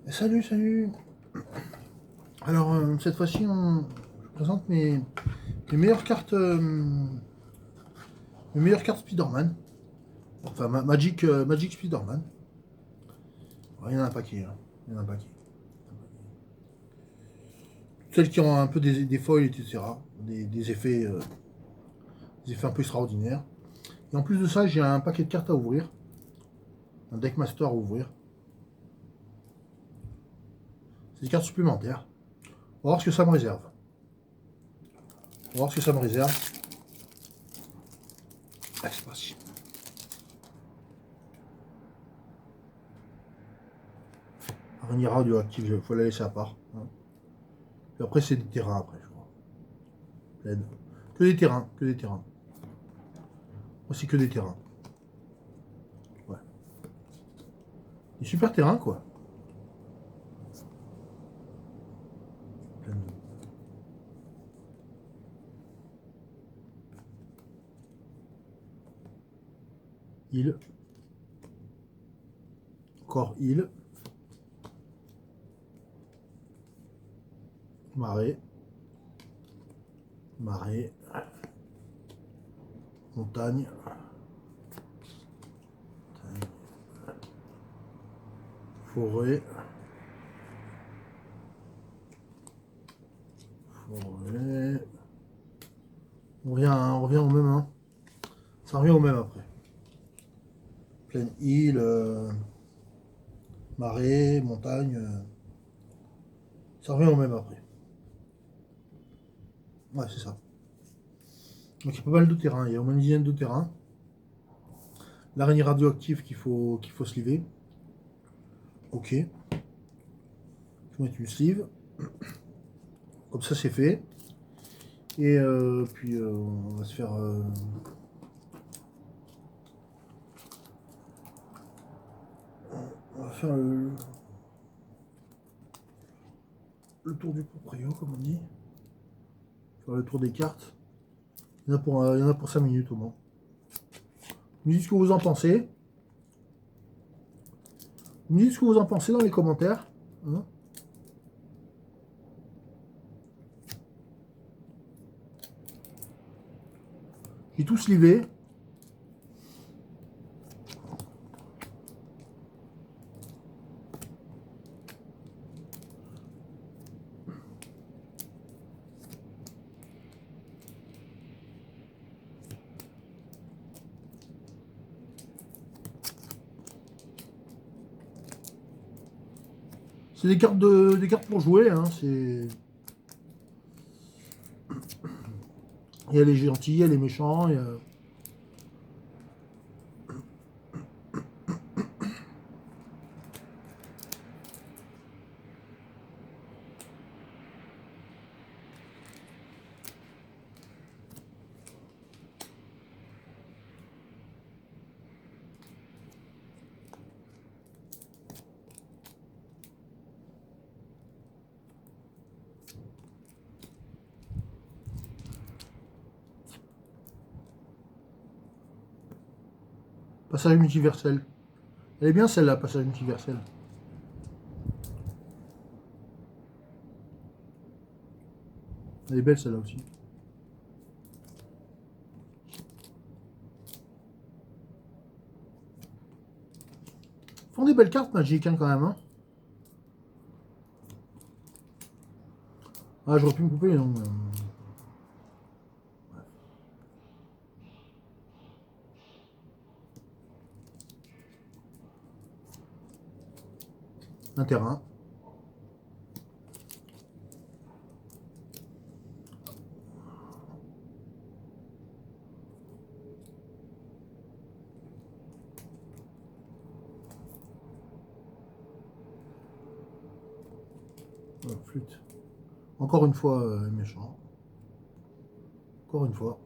Salut, salut. Alors, cette fois-ci, je présente mes meilleures cartes, mes meilleures cartes Spider-Man. Enfin, Magic Spider-Man. Il y en a un paquet, hein. Il y en a un paquet. Celles qui ont un peu des foils, etc. Des effets un peu extraordinaires. Et en plus de ça, j'ai un paquet de cartes à ouvrir. Un deck master à ouvrir. C'est des cartes supplémentaires. On va voir ce que ça me réserve. On va voir ce que ça me réserve. Ah, c'est parti. Araignée radioactive, il faut la laisser à part, hein. Puis après, c'est des terrains après, je crois. Pleine. Que des terrains, que des terrains. Moi, c'est que des terrains. Ouais. Des super terrains, quoi. Pleine de- Île. Encore île. Marée. Marée. Montagne. Forêt. Forêt. On revient au même, hein. Ça revient au même après. Pleine île. Marée. Montagne. Ça revient au même après. Ouais, c'est ça. Donc il y a pas mal de terrains. Il y a au moins une dizaine de terrains. L'araignée radioactive qu'il faut sliver. Ok. Je vais mettre une sleeve. Comme ça, c'est fait. Et puis, on va se faire. On va faire le tour du proprio, comme on dit. Faire le tour des cartes. Il y en a pour 5 minutes au moins. Vous me dites ce que vous en pensez. Vous me dites ce que vous en pensez dans les commentaires, hein. J'ai tout slivé. C'est des cartes pour jouer, hein. Il y a les gentils, il y a les méchants. Passage multiversel. Elle est bien celle-là, passage multiversel. Elle est belle celle-là aussi. Ils font des belles cartes Magic, hein, quand même, hein. Ah, j'aurais pu me couper, non. Un terrain. Flûte. Encore une fois, méchant. Encore une fois.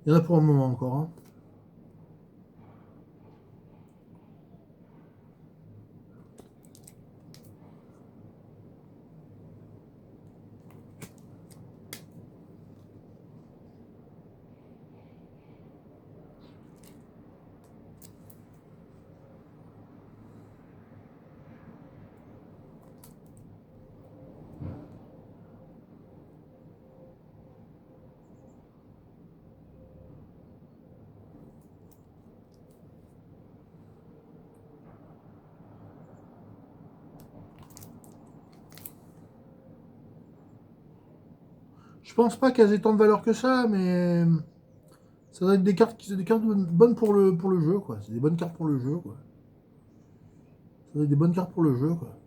Il y en a pour un moment encore, hein. Je pense pas qu'elles aient tant de valeur que ça, mais ça doit être des cartes bonnes pour le jeu, quoi. C'est des bonnes cartes pour le jeu, quoi. Ça doit être des bonnes cartes pour le jeu, quoi.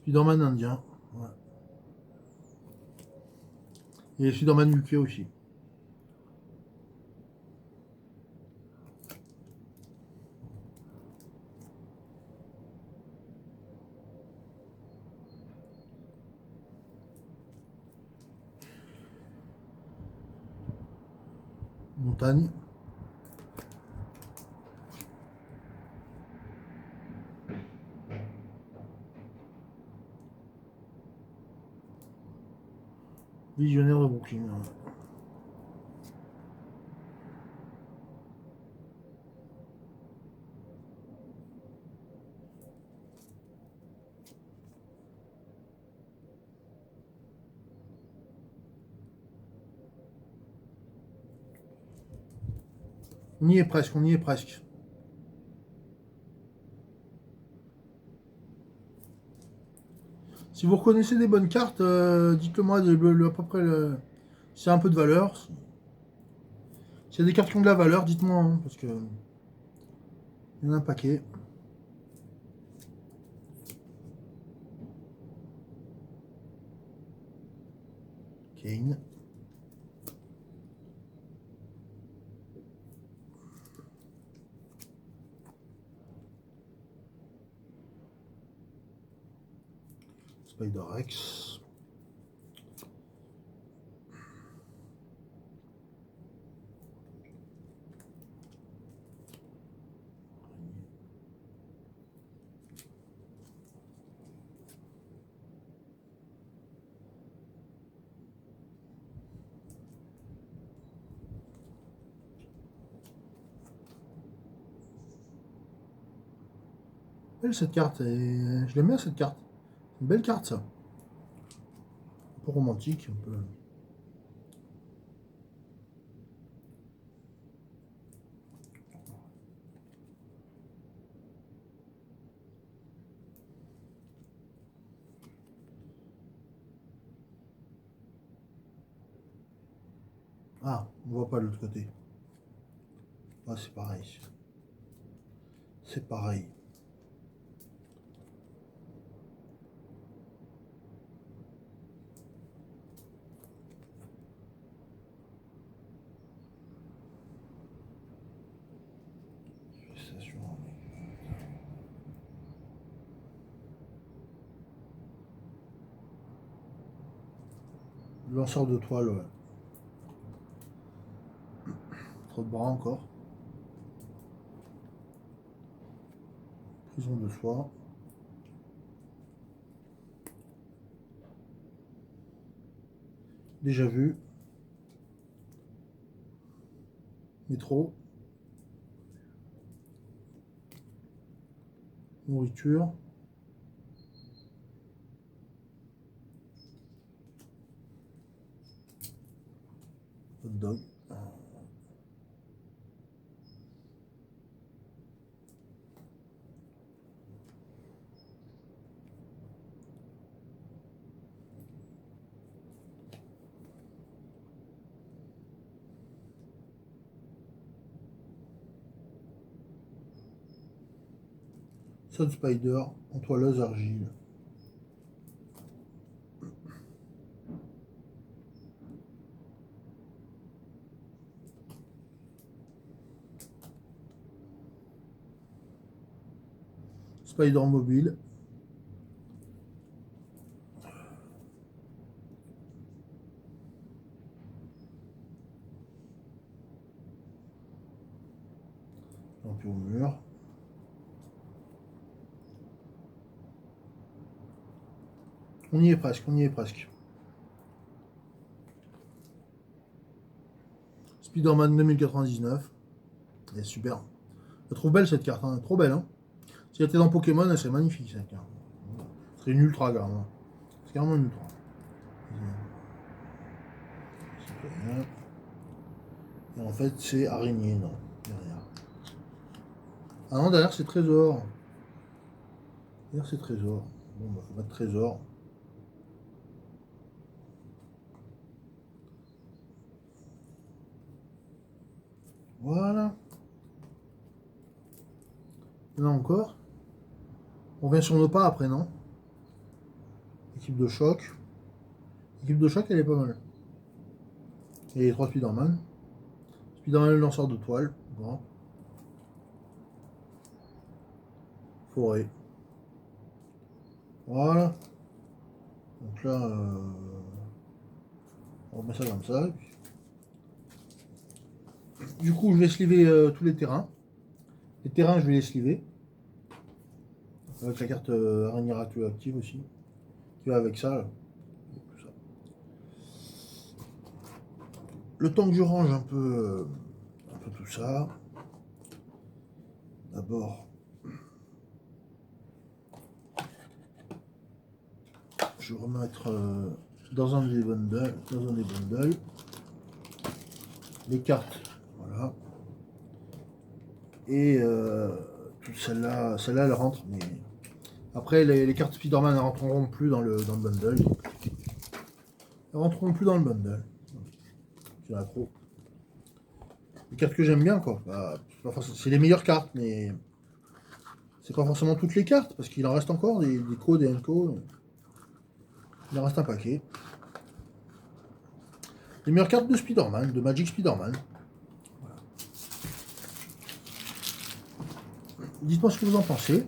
Spider-Man indien. Ouais. Et Spider-Man UK aussi. Montagne. Visionnaire de Brooklyn. Ouais. On y est presque, on y est presque. Si vous reconnaissez des bonnes cartes, dites-le moi à peu près. C'est un peu de valeur. S'il y a des cartes qui ont de la valeur, dites-moi, hein, parce que il y en a un paquet. Kane. Spider-X. Belle cette carte, et je l'aime bien cette carte. C'est une belle carte ça. Un peu romantique, un peu. Ah, on voit pas de l'autre côté. Ah, c'est pareil. C'est pareil. Lanceur de toile, ouais. Trop de bras encore. Prison de soie. Déjà vu. Métro. Nourriture. Hot dog. Sun Spider. Entoileuse argile. Spider mobile. Lampe au mur. On y est presque, on y est presque. Spider-Man 2099. Elle est super. Je la trouve belle cette carte, hein. Trop belle. Hein. Si elle était dans Pokémon, elle serait magnifique cette carte. C'est une ultra gamme. Hein. C'est carrément une ultra. Et en fait, c'est araignée, non. Derrière. Ah non, derrière, c'est trésor. Derrière, c'est trésor. Bon, bah, faut mettre trésor. Voilà. Là encore. On revient sur nos pas après, non? Équipe de choc. Équipe de choc, elle est pas mal. Et les 3 Spider-Man. Spider-Man le lanceur de toile. Bon. Forêt. Voilà. Donc là, on remet ça comme ça. Du coup, je vais sliver tous les terrains. Les terrains, je vais les sliver. Avec la carte araignée radioactive aussi. Qui va avec ça, là. Tout ça. Le temps que je range un peu tout ça. D'abord, je vais remettre dans un des bundles, les cartes, voilà. Et celle-là, elle rentre, mais après les cartes Spider-Man ne rentreront plus dans le bundle. Elles rentreront plus dans le bundle. C'est la trop. Les cartes que j'aime bien, quoi. Bah, c'est les meilleures cartes, mais c'est pas forcément toutes les cartes, parce qu'il en reste encore des codes, des NCO. Il en reste un paquet. Les meilleures cartes de Spider-Man, de Magic Spider-Man. Voilà. Dites-moi ce que vous en pensez.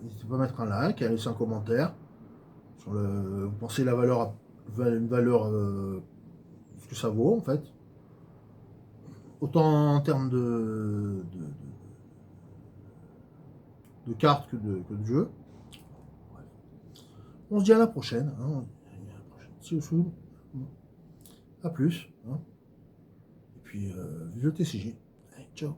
N'hésitez pas à mettre un like, à laisser un commentaire. Sur vous pensez la valeur, une valeur, ce que ça vaut en fait. Autant en termes de cartes que de jeux. On se dit à la prochaine. Hein. See you soon. A plus. Hein. Et puis, vive le TCG. Allez, ciao.